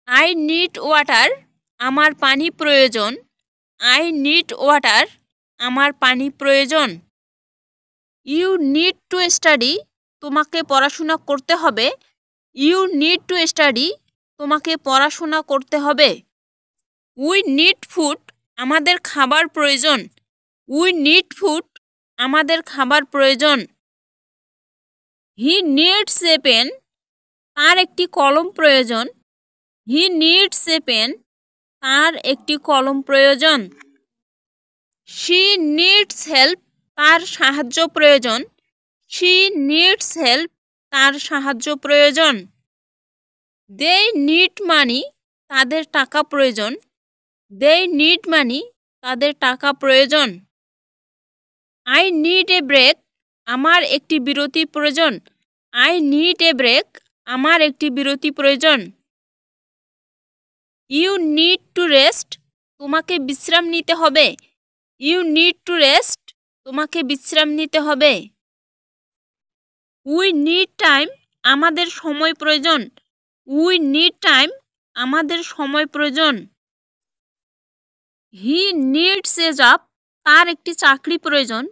I need water, আমার পানি প্রয়োজন। আই নিড ওয়াটার, আমার পানি প্রয়োজন। ইউ নিড টু স্টাডি, তোমাকে পড়াশোনা করতে হবে। ইউ নিড টু স্টাডি, তোমাকে পড়াশোনা করতে হবে। উই নিড ফুড, আমাদের খাবার প্রয়োজন। উই নিড ফুড, আমাদের খাবার প্রয়োজন। হি নিডস এ পেন, তার একটি কলম প্রয়োজন। হি নিডস এ পেন, তার একটি কলম প্রয়োজন। শি নিডস হেল্প, তার সাহায্য প্রয়োজন। শি নিডস হেল্প, তার সাহায্য প্রয়োজন। দে নিড মানি, তাদের টাকা প্রয়োজন। দে নিড মানি, তাদের টাকা প্রয়োজন। আই নিড এ ব্রেক, আমার একটি বিরতি প্রয়োজন। আই নিড এ ব্রেক, আমার একটি বিরতি প্রয়োজন। ইউ নিড টু রেস্ট, তোমাকে বিশ্রাম নিতে হবে। ইউ নিড টু রেস্ট, তোমাকে বিশ্রাম নিতে হবে। উই নিড টাইম, আমাদের সময় প্রয়োজন। উই নিড টাইম, আমাদের সময় প্রয়োজন। হি নিডস এ জব, তার একটি চাকরি প্রয়োজন।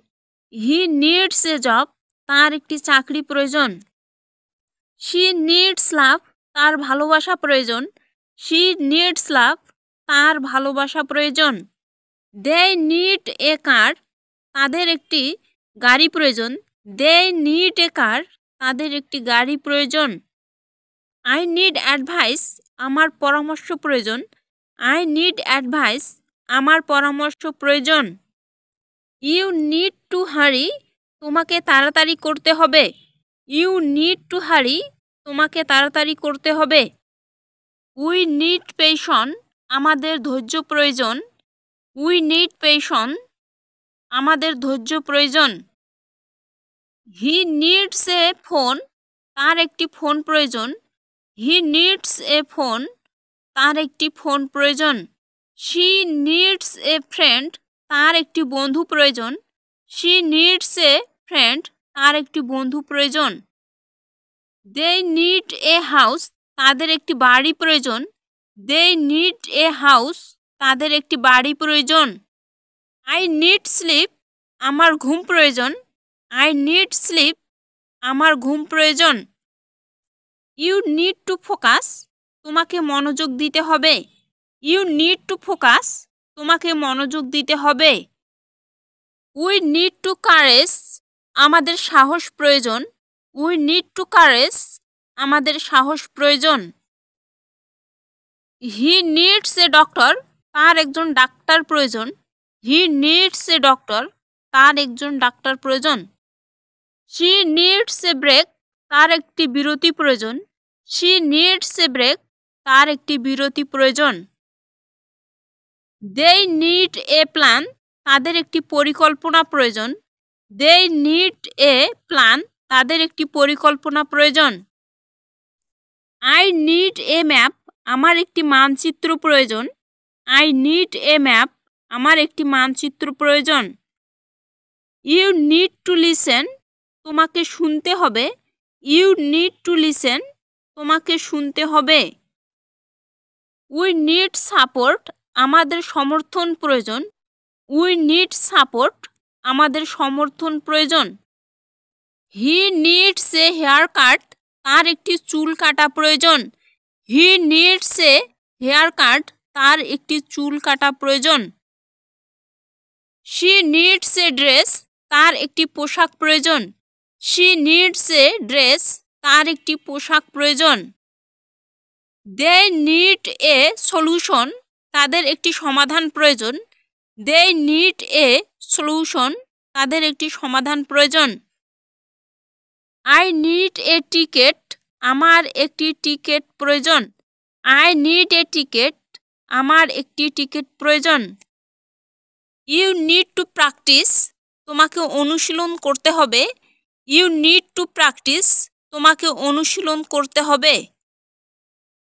হি নিডস এ জব, তার একটি চাকরি প্রয়োজন। শি নিডস লাভ, তার ভালোবাসা প্রয়োজন। শি নিডস লাভ, তার ভালোবাসা প্রয়োজন। দে নিড এ কার, তাদের একটি গাড়ি প্রয়োজন। দে নিড এ কার, তাদের একটি গাড়ি প্রয়োজন। আই নিড অ্যাডভাইস, আমার পরামর্শ প্রয়োজন। আই নিড অ্যাডভাইস, আমার পরামর্শ প্রয়োজন। ইউ নিড টু হারি, তোমাকে তাড়াতাড়ি করতে হবে। ইউ নিড টু হারি, তোমাকে তাড়াতাড়ি করতে হবে। উই নিড পেশন, আমাদের ধৈর্য প্রয়োজন। উই নিড পেশন, আমাদের ধৈর্য প্রয়োজন। হি নিডস এ ফোন, তার একটি ফোন প্রয়োজন। হি নিডস এ ফোন, তার একটি ফোন প্রয়োজন। শি নিডস এ ফ্রেন্ড, তার একটি বন্ধু প্রয়োজন। শি নিডস এ ফ্রেন্ড, তার একটি বন্ধু প্রয়োজন। দে নিড এ হাউস, তাদের একটি বাড়ি প্রয়োজন। দে নিড এ হাউস, তাদের একটি বাড়ি প্রয়োজন। আই নিড স্লিপ, আমার ঘুম প্রয়োজন। আই নিড স্লিপ, আমার ঘুম প্রয়োজন। ইউ নিড টু ফোকাস, তোমাকে মনোযোগ দিতে হবে। ইউ নিড টু ফোকাস, তোমাকে মনোযোগ দিতে হবে। উই নিড টু কারেজ, আমাদের সাহস প্রয়োজন। উই নিড টু কারেজ, আমাদের সাহস প্রয়োজন। হি নিডস এ ডক্টর, তার একজন ডাক্তার প্রয়োজন। হি নিডস এ ডক্টর, তার একজন ডাক্তার প্রয়োজন। শি নিডস এ ব্রেক, তার একটি বিরতি প্রয়োজন। শি নিডস এ ব্রেক, তার একটি বিরতি প্রয়োজন। দে নিড এ প্ল্যান, তাদের একটি পরিকল্পনা প্রয়োজন। দে নিড এ প্ল্যান, তাদের একটি পরিকল্পনা প্রয়োজন। আই নিড এ ম্যাপ, আমার একটি মানচিত্র প্রয়োজন। আই নিড এ ম্যাপ, আমার একটি মানচিত্র প্রয়োজন। ইউ নিড টু লিসেন, তোমাকে শুনতে হবে। ইউ নিড টু লিসেন, তোমাকে শুনতে হবে। উই নিড সাপোর্ট, আমাদের সমর্থন প্রয়োজন। উই নিড সাপোর্ট, আমাদের সমর্থন প্রয়োজন। He needs A hair cut, তার একটি চুল কাটা প্রয়োজন। He needs A hair cut, তার একটি চুল কাটা প্রয়োজন। শি নিডস এ ড্রেস, তার একটি পোশাক প্রয়োজন। শি নিডস এ ড্রেস, তার একটি পোশাক প্রয়োজন। দে নিড এ সলিউশন, তাদের একটি সমাধান প্রয়োজন। দে নিড এ সলিউশন, তাদের একটি সমাধান প্রয়োজন। আই নিড এ টিকেট, আমার একটি টিকেট প্রয়োজন। আই নিড এ টিকেট, আমার একটি টিকিট প্রয়োজন। ইউ নিড টু প্র্যাকটিস, তোমাকে অনুশীলন করতে হবে। ইউ নিড টু প্র্যাকটিস, তোমাকে অনুশীলন করতে হবে।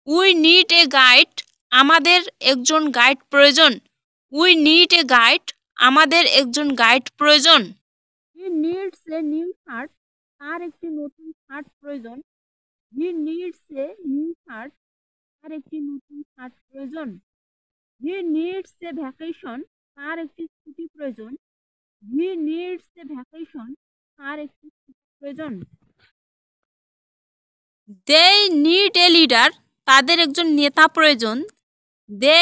উই নিড এ গাইড, আমাদের একজন গাইড প্রয়োজন। উই নিড এ গাইড, আমাদের একজন গাইড প্রয়োজন। He needs a new shirt, তার একটি নতুন শার্ট প্রয়োজন। He needs a new shirt, তার একটি নতুন প্রয়োজন। হি নিডস এ ভ্যাকেশন, তার একটি ছুটি প্রয়োজন। হি নিডস এ ভ্যাকেশন, তার একটি ছুটি প্রয়োজন। দে নিড এ লিডার, তাদের একজন নেতা প্রয়োজন। দে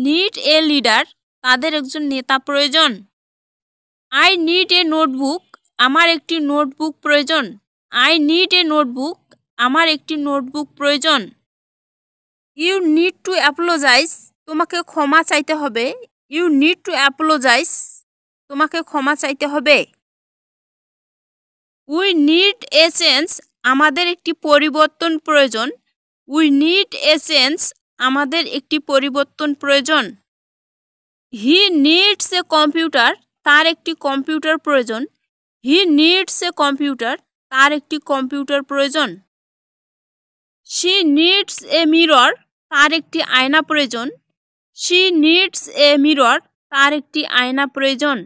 নিড এ লিডার, তাদের একজন নেতা প্রয়োজন। আই নিড এ নোটবুক, আমার একটি নোটবুক প্রয়োজন। আই নিড এ নোটবুক, আমার একটি নোটবুক প্রয়োজন। ইউ নিড টু অ্যাপোলোজাইজ, তোমাকে ক্ষমা চাইতে হবে। ইউ নিড টু অ্যাপোলোজাইজ, তোমাকে ক্ষমা চাইতে হবে। উই নিড এ চেঞ্জ, আমাদের একটি পরিবর্তন প্রয়োজন। উই নিড এ চেঞ্জ, আমাদের একটি পরিবর্তন প্রয়োজন। হি নিডস এ কম্পিউটার, তার একটি কম্পিউটার প্রয়োজন। হি নিডস এ কম্পিউটার, তার একটি কম্পিউটার প্রয়োজন। শি নিডস এ মিরর, তার একটি আয়না প্রয়োজন। শি নিডস এ মিরর, তার একটি আয়না প্রয়োজন।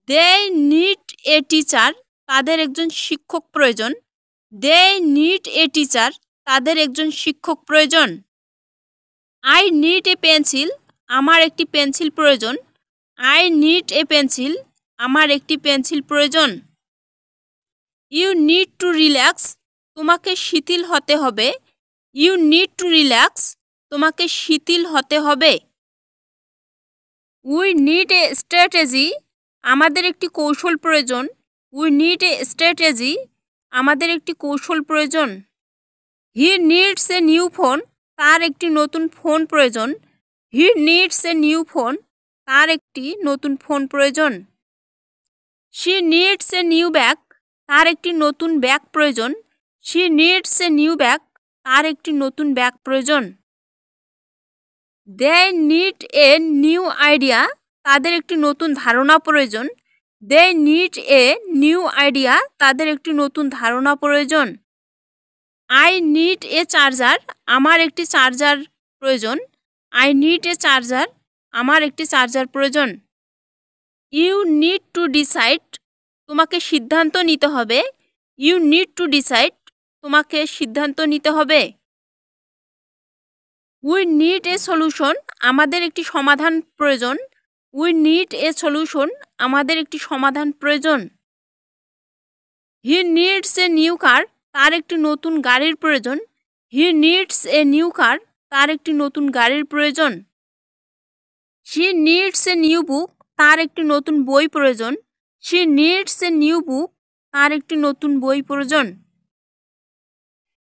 দে নিড এ টিচার, তাদের একজন শিক্ষক প্রয়োজন। দে নিড এ টিচার, তাদের একজন শিক্ষক প্রয়োজন। আই নিড এ পেন্সিল, আমার একটি পেন্সিল প্রয়োজন। আই নিড এ পেন্সিল, আমার একটি পেন্সিল প্রয়োজন। ইউ নিড টু রিল্যাক্স, তোমাকে শিথিল হতে হবে। ইউ নিড টু রিল্যাক্স, তোমাকে শিথিল হতে হবে। উই নিড এ স্ট্র্যাটেজি, আমাদের একটি কৌশল প্রয়োজন। উই নিড এ স্ট্র্যাটেজি, আমাদের একটি কৌশল প্রয়োজন। He needs a new phone, তার একটি নতুন ফোন প্রয়োজন। He needs a new phone, তার একটি নতুন ফোন প্রয়োজন। She needs a new bag, তার একটি নতুন ব্যাগ প্রয়োজন। She needs a new bag, তার একটি নতুন ব্যাগ প্রয়োজন। They need a new idea, তাদের একটি নতুন ধারণা প্রয়োজন। They need a new idea, তাদের একটি নতুন ধারণা প্রয়োজন। আই নিড এ চার্জার, আমার একটি চার্জার প্রয়োজন। আই নিড এ চার্জার, আমার একটি চার্জার প্রয়োজন। ইউ নিড টু ডিসাইড, তোমাকে সিদ্ধান্ত নিতে হবে। ইউ নিড টু ডিসাইড, তোমাকে সিদ্ধান্ত নিতে হবে। উই নিড এ সলিউশন, আমাদের একটি সমাধান প্রয়োজন। উই নিড এ সলিউশন, আমাদের একটি সমাধান প্রয়োজন। He needs a new car, তার একটি নতুন গাড়ির প্রয়োজন। He needs a new car, তার একটি নতুন গাড়ির প্রয়োজন। She needs a new book, তার একটি নতুন বই প্রয়োজন। She needs a new book, তার একটি নতুন বই প্রয়োজন।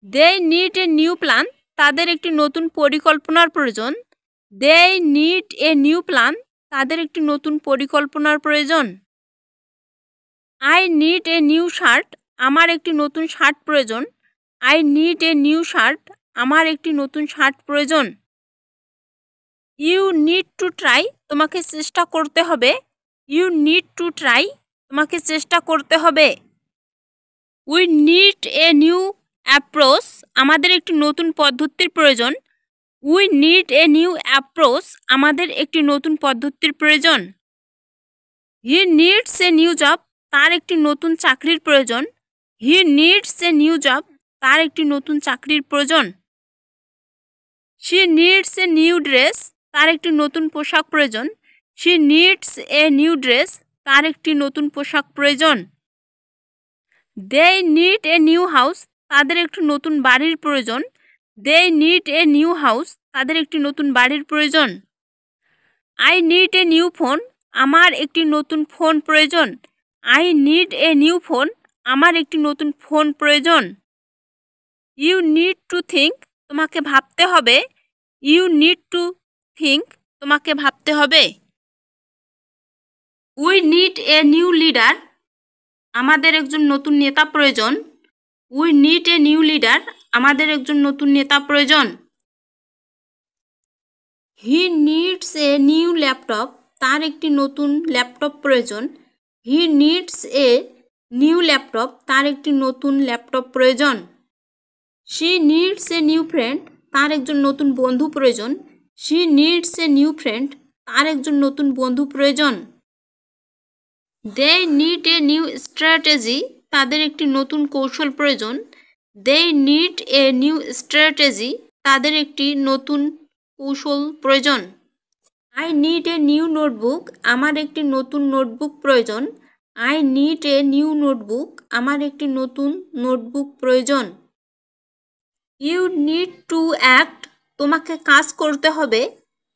They need a new plan, তাদের একটি নতুন পরিকল্পনার প্রয়োজন। They need a new plan, তাদের একটি নতুন পরিকল্পনার প্রয়োজন। I need a new shirt, আমার একটি নতুন শার্ট প্রয়োজন। I need a new shirt, আমার একটি নতুন শার্ট প্রয়োজন। ইউ নিড টু ট্রাই, তোমাকে চেষ্টা করতে হবে। ইউ নিড টু ট্রাই, তোমাকে চেষ্টা করতে হবে। We need a new approach, আমাদের একটি নতুন পদ্ধতির প্রয়োজন। We need a new approach, আমাদের একটি নতুন পদ্ধতির প্রয়োজন। He needs a new job, তার একটি নতুন চাকরির প্রয়োজন। He needs a new job, তার একটি নতুন চাকরির প্রয়োজন। She needs a new dress, তার একটি নতুন পোশাক প্রয়োজন। She needs a new dress, তার একটি নতুন পোশাক প্রয়োজন। They need a new house, তাদের একটি নতুন বাড়ির প্রয়োজন। They need a new house, তাদের একটি নতুন বাড়ির প্রয়োজন। I need a new phone, আমার একটি নতুন ফোন প্রয়োজন। I need a new phone, আমার একটি নতুন ফোন প্রয়োজন। ইউ নিড টু থিঙ্ক, তোমাকে ভাবতে হবে। ইউ নিড টু থিঙ্ক, তোমাকে ভাবতে হবে। We need a new leader, আমাদের একজন নতুন নেতা প্রয়োজন। We need a new leader, আমাদের একজন নতুন নেতা প্রয়োজন। He needs a new laptop, তার একটি নতুন ল্যাপটপ প্রয়োজন। He needs a new laptop, তার একটি নতুন ল্যাপটপ প্রয়োজন। She needs a new friend, তার একজন নতুন বন্ধু প্রয়োজন। She needs a new friend, তার একজন নতুন বন্ধু প্রয়োজন। They need a new strategy, তাদের একটি নতুন কৌশল প্রয়োজন। They need a new strategy, তাদের একটি নতুন কৌশল প্রয়োজন। I need a new notebook, আমার একটি নতুন নোটবুক প্রয়োজন। I need a new notebook, আমার একটি নতুন নোটবুক প্রয়োজন। ইউ নিড টু অ্যাক্ট, তোমাকে কাজ করতে হবে।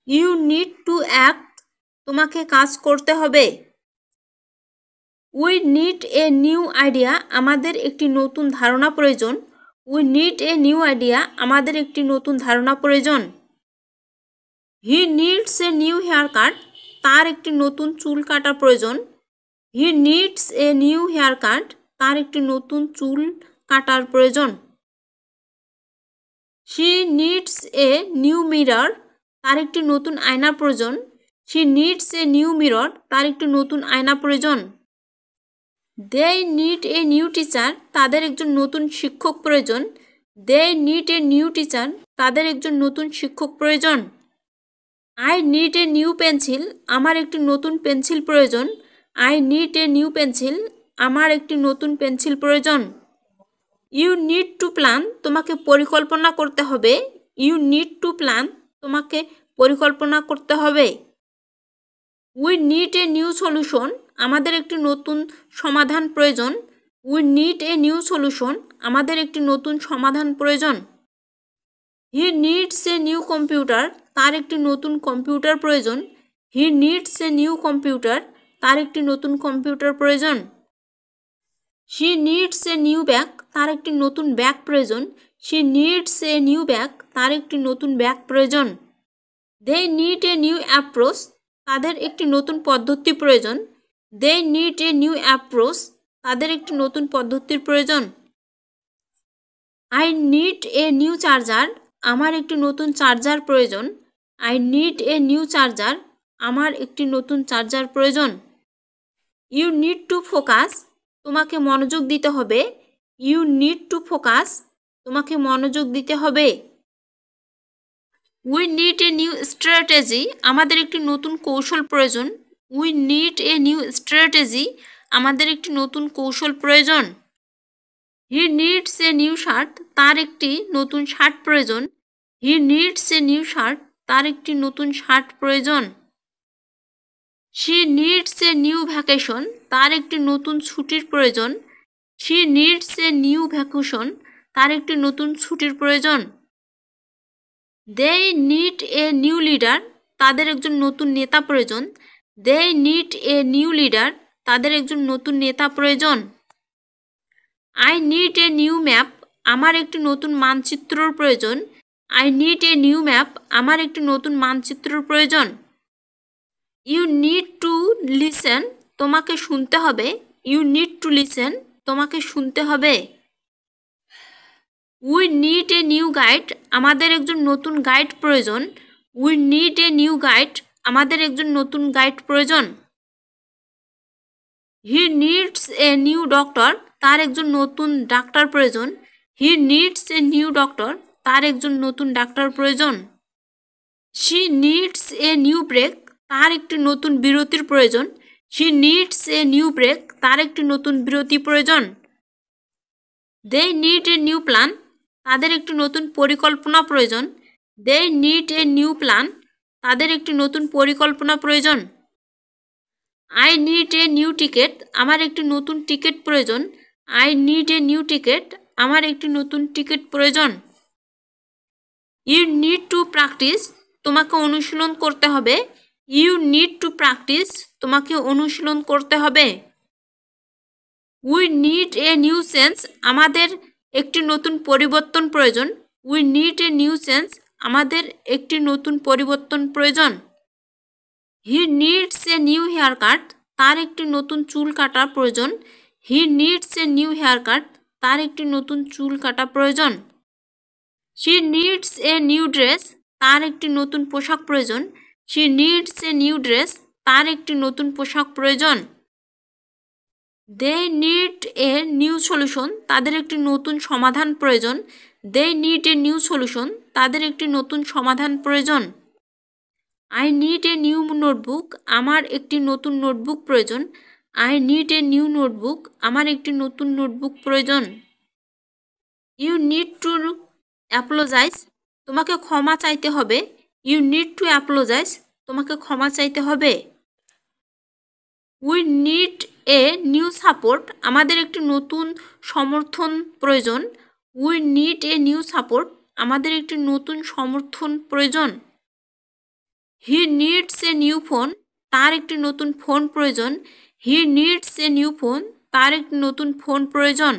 ইউ নিড টু অ্যাক্ট, তোমাকে কাজ করতে হবে। We need a new idea, আমাদের একটি নতুন ধারণা প্রয়োজন। We need a new idea, আমাদের একটি নতুন ধারণা প্রয়োজন। He needs a new hair cut, তার একটি নতুন চুল কাটা প্রয়োজন। He needs a new hair cut, তার একটি নতুন চুল কাটার প্রয়োজন। She needs a new mirror, তার একটি নতুন আয়না প্রয়োজন। She needs a new mirror, তার একটি নতুন আয়না প্রয়োজন। They need a new teacher, তাদের একজন নতুন শিক্ষক প্রয়োজন। They need a new teacher, তাদের একজন নতুন শিক্ষক প্রয়োজন। I need a new pencil, আমার একটি নতুন পেন্সিল প্রয়োজন। I need a new pencil, আমার একটি নতুন পেন্সিল প্রয়োজন। ইউ নিড টু প্ল্যান, তোমাকে পরিকল্পনা করতে হবে। ইউ নিড টু প্ল্যান, তোমাকে পরিকল্পনা করতে হবে। We need a new solution, আমাদের একটি নতুন সমাধান প্রয়োজন। We need a new solution, আমাদের একটি নতুন সমাধান প্রয়োজন। He needs a new computer, তার একটি নতুন কম্পিউটার প্রয়োজন। He needs a new computer, তার একটি নতুন কম্পিউটার প্রয়োজন। She needs a new bag, তার একটি নতুন ব্যাগ প্রয়োজন। She needs a new bag, তার একটি নতুন ব্যাগ প্রয়োজন। They need a new approach, তাদের একটি নতুন পদ্ধতি প্রয়োজন। They need a new approach, তাদের একটি নতুন পদ্ধতির প্রয়োজন। I need a new charger, আমার একটি নতুন চার্জার প্রয়োজন। I need a new charger, আমার একটি নতুন চার্জার প্রয়োজন। ইউ নিড টু ফোকাস, তোমাকে মনোযোগ দিতে হবে। ইউ নিড টু ফোকাস, তোমাকে মনোযোগ দিতে হবে। We need a new strategy, আমাদের একটি নতুন কৌশল প্রয়োজন। We need a new strategy, আমাদের একটি নতুন কৌশল প্রয়োজন। He needs a new shirt, তার একটি নতুন শার্ট প্রয়োজন। He needs a new shirt, তার একটি নতুন শার্ট প্রয়োজন। She needs a new vacation, তার একটি নতুন ছুটির প্রয়োজন। She needs a new vacation, তার একটি নতুন ছুটির প্রয়োজন। They need a new leader, তাদের একজন নতুন নেতা প্রয়োজন। They need a new leader, তাদের একজন নতুন নেতা প্রয়োজন। I need a new map, আমার একটি নতুন মানচিত্রর প্রয়োজন। I need a new map, আমার একটি নতুন মানচিত্রর প্রয়োজন। ইউ নিড টু লিসেন, তোমাকে শুনতে হবে। ইউ নিড টু লিসেন, তোমাকে শুনতে হবে। We need a new guide, আমাদের একজন নতুন গাইড প্রয়োজন। We need a new guide, আমাদের একজন নতুন গাইড প্রয়োজন। He needs a new doctor, তার একজন নতুন ডাক্তার প্রয়োজন। He needs a new doctor, তার একজন নতুন ডাক্তার প্রয়োজন। She needs a new break, তার একটি নতুন বিরতির প্রয়োজন। She needs a new break, তার একটি নতুন বিরতি প্রয়োজন। They need a new plan, তাদের একটি নতুন পরিকল্পনা প্রয়োজন। They need a new plan, তাদের একটি নতুন পরিকল্পনা প্রয়োজন। I need a new ticket, আমার একটি নতুন টিকিট প্রয়োজন। I need a new ticket, আমার একটি নতুন টিকিট প্রয়োজন। ইউ নিড টু প্র্যাকটিস, তোমাকে অনুশীলন করতে হবে। ইউ নিড টু প্র্যাকটিস, তোমাকে অনুশীলন করতে হবে। We need a new sense, আমাদের একটি নতুন পরিবর্তন প্রয়োজন। We need a new sense, আমাদের একটি নতুন পরিবর্তন প্রয়োজন। He needs a new hair cut, তার একটি নতুন চুল কাটা প্রয়োজন। He needs a new hair cut, তার একটি নতুন চুল কাটা প্রয়োজন। She needs a new dress, তার একটি নতুন পোশাক প্রয়োজন। She needs a new dress, তার একটি নতুন পোশাক প্রয়োজন। They need a new solution, তাদের একটি নতুন সমাধান প্রয়োজন। They need a new solution, তাদের একটি নতুন সমাধান প্রয়োজন। I need a new notebook, আমার একটি নতুন নোটবুক প্রয়োজন। I need a new notebook, আমার একটি নতুন নোটবুক প্রয়োজন। ইউ নিড টু অ্যাপোলোজাইজ, তোমাকে ক্ষমা চাইতে হবে। ইউ নিড টু অ্যাপোলোজাইজ, তোমাকে ক্ষমা চাইতে হবে। We need a new support, আমাদের একটি নতুন সমর্থন প্রয়োজন। We need a new support, আমাদের একটি নতুন সমর্থন প্রয়োজন। He needs a new phone, তার একটি নতুন ফোন প্রয়োজন। He needs a new phone, তার একটি নতুন ফোন প্রয়োজন।